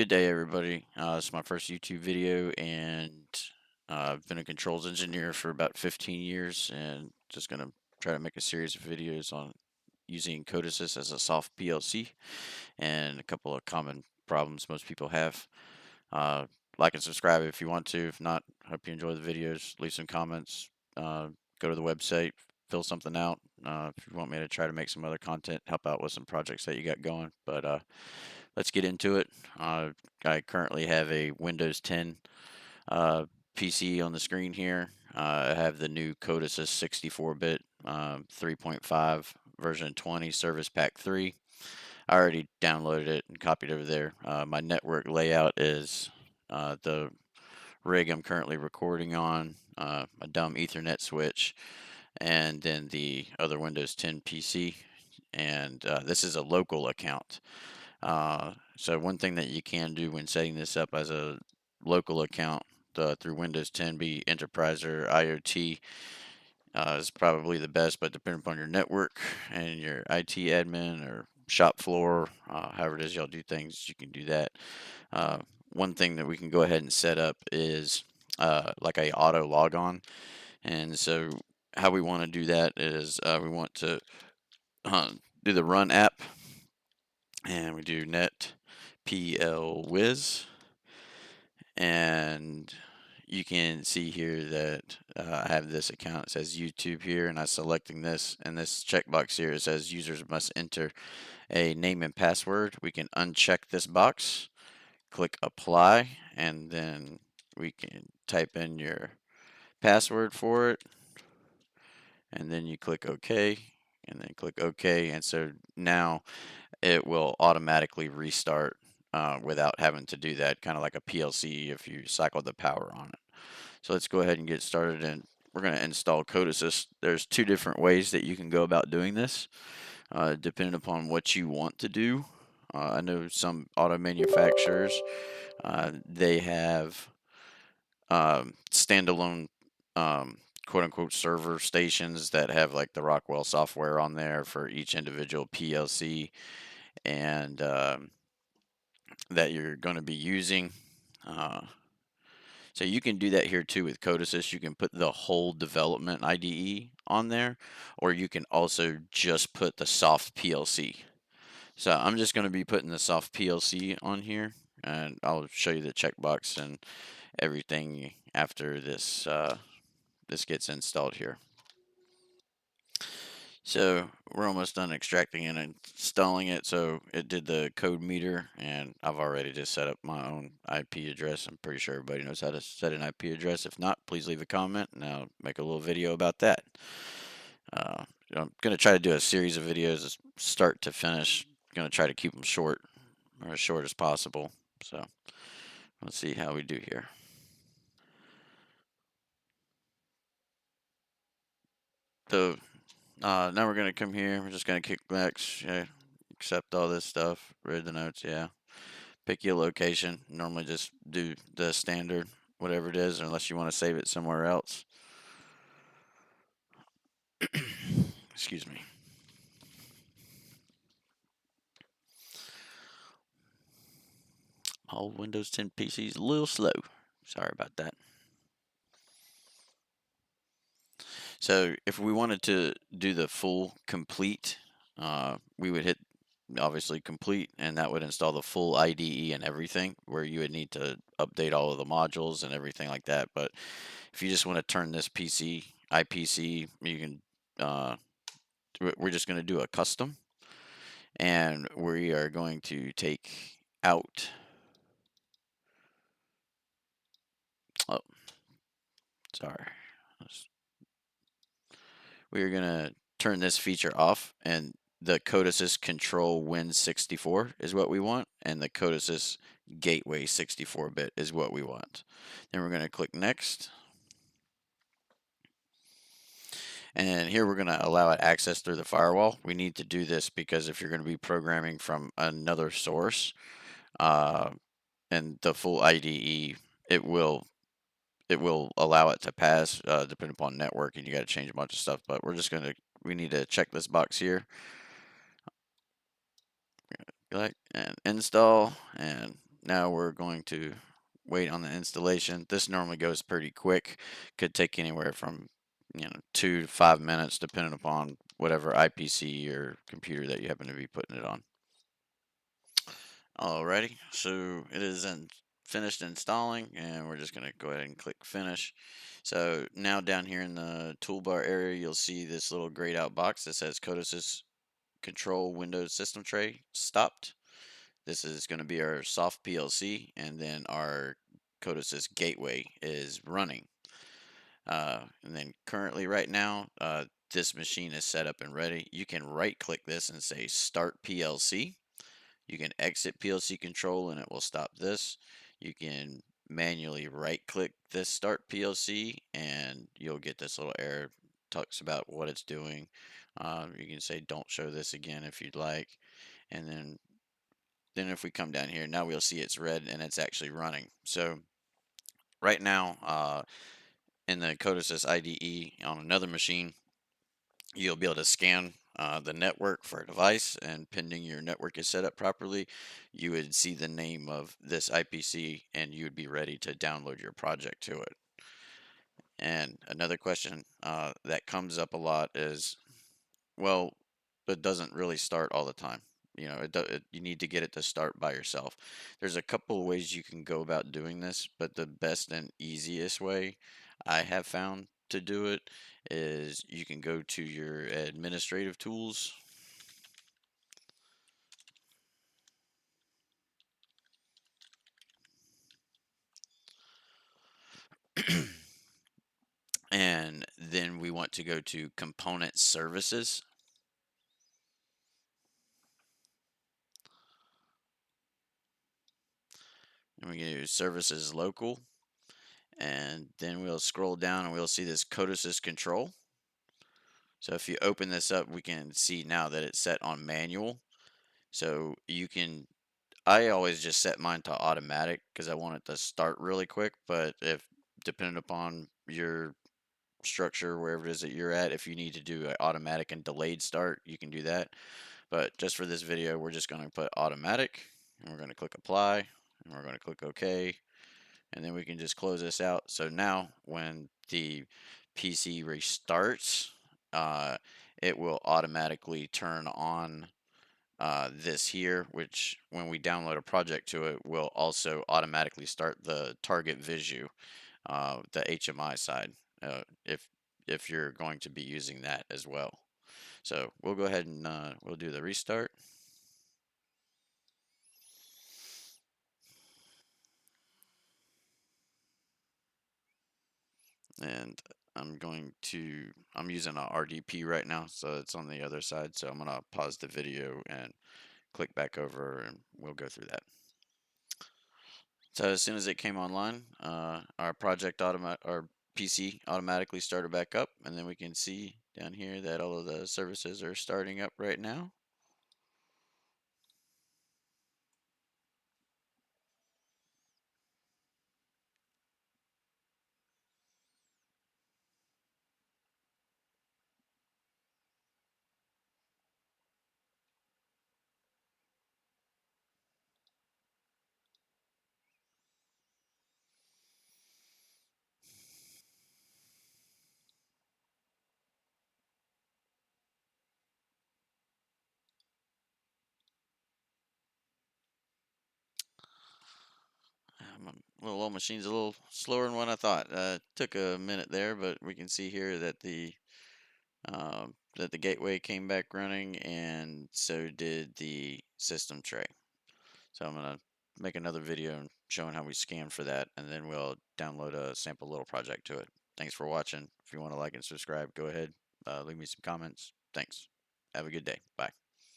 Good day, everybody. This is my first YouTube video, and I've been a controls engineer for about 15 years, and just gonna try to make a series of videos on using Codesys as a soft PLC and a couple of common problems most people have. Uh, like and subscribe if you want to. If not, hope you enjoy the videos. Leave some comments. Go to the website, fill something out. If you want me to try to make some other content, help out with some projects that you got going. But let's get into it. I currently have a Windows 10 PC on the screen here. I have the new Codesys 64-bit 3.5 version 20 Service Pack 3. I already downloaded it and copied over there. My network layout is the rig I'm currently recording on, a dumb Ethernet switch, and then the other Windows 10 PC. And this is a local account. So one thing that you can do when setting this up as a local account through Windows 10 be Enterprise or IoT is probably the best, but depending upon your network and your IT admin or shop floor, however it is y'all do things, you can do that. One thing that we can go ahead and set up is like a auto logon, and so how we want to do that is we want to do the run app, and we do net plwiz, and you can see here that I have this account. It says YouTube here, and I'm selecting this, and this checkbox here, it says users must enter a name and password. We can uncheck this box, click apply, and then we can type in your password for it, and then you click OK, and then click OK, and so now it will automatically restart without having to do that, kind of like a PLC if you cycle the power on it. So let's go ahead and get started, and we're going to install Codesys. There's two different ways that you can go about doing this, depending upon what you want to do. I know some auto manufacturers, they have standalone quote unquote server stations that have like the Rockwell software on there for each individual PLC, and that you're going to be using. So you can do that here too with Codesys. You can put the whole development IDE on there, or you can also just put the soft PLC. So I'm just going to be putting the soft PLC on here, and I'll show you the checkbox and everything after this this gets installed here. So we're almost done extracting and installing it. So it did the code meter, and I've already just set up my own IP address. I'm pretty sure everybody knows how to set an IP address. If not, please leave a comment, and I'll make a little video about that. I'm going to try to do a series of videos start to finish. I'm going to try to keep them short, or as short as possible. So let's see how we do here. So now we're going to come here. We're just going to click next, accept all this stuff, read the notes, yeah. Pick your location. Normally just do the standard, whatever it is, unless you want to save it somewhere else. Excuse me. Old Windows 10 PC is a little slow. Sorry about that. So if we wanted to do the full complete, we would hit obviously complete, and that would install the full IDE and everything, where you would need to update all of the modules and everything like that. But if you just want to turn this PC, IPC, you can, we're just going to do a custom, and we are going to take out, oh, sorry. We are going to turn this feature off, and the Codesys Control Win64 is what we want, and the Codesys Gateway 64-bit is what we want. Then we're going to click Next. And here we're going to allow it access through the firewall. We need to do this because if you're going to be programming from another source, and the full IDE, it will allow it to pass, depending upon network, and you got to change a bunch of stuff. But we need to check this box here, and install, and now we're going to wait on the installation. This normally goes pretty quick. Could take anywhere from 2 to 5 minutes, depending upon whatever IPC or computer that you happen to be putting it on. Alrighty, so it is finished installing, and we're just gonna go ahead and click finish. So now down here in the toolbar area, you'll see this little grayed out box that says Codesys Control Windows System Tray stopped. This is going to be our soft PLC, and then our Codesys gateway is running. And then currently, right now, this machine is set up and ready. You can right click this and say Start PLC. You can exit PLC control and it will stop this. You can manually right click this Start PLC and you'll get this little error, talks about what it's doing. You can say don't show this again if you'd like. And then if we come down here, now we'll see it's red and it's actually running. So right now, in the Codesys IDE on another machine, you'll be able to scan the network for a device, and pending your network is set up properly, you would see the name of this IPC and you would be ready to download your project to it. And another question that comes up a lot is, well, it doesn't really start all the time. You need to get it to start by yourself. There's a couple of ways you can go about doing this, but the best and easiest way I have found to do it is you can go to your administrative tools. And then we want to go to component services. And we can do services local. And then we'll scroll down and we'll see this Codesys control. So if you open this up, we can see now that it's set on manual. So I always just set mine to automatic because I want it to start really quick. But if depending upon your structure, wherever it is that you're at, if you need to do an automatic and delayed start, you can do that. But just for this video, we're just going to put automatic, and we're going to click apply, and we're going to click OK, and then we can just close this out. So now when the PC restarts, uh, it will automatically turn on this here, which when we download a project to it, will also automatically start the target visu, the HMI side, if you're going to be using that as well. So we'll go ahead and we'll do the restart. And I'm using a RDP right now, so it's on the other side. So I'm gonna pause the video and click back over and we'll go through that. So as soon as it came online, our PC automatically started back up, and then we can see down here that all of the services are starting up right now. My little old machine's a little slower than what I thought. Took a minute there, but we can see here that the gateway came back running, and so did the system tray. So I'm gonna make another video showing how we scan for that, and then we'll download a sample little project to it. Thanks for watching. If you want to like and subscribe, go ahead. Leave me some comments. Thanks. Have a good day. Bye.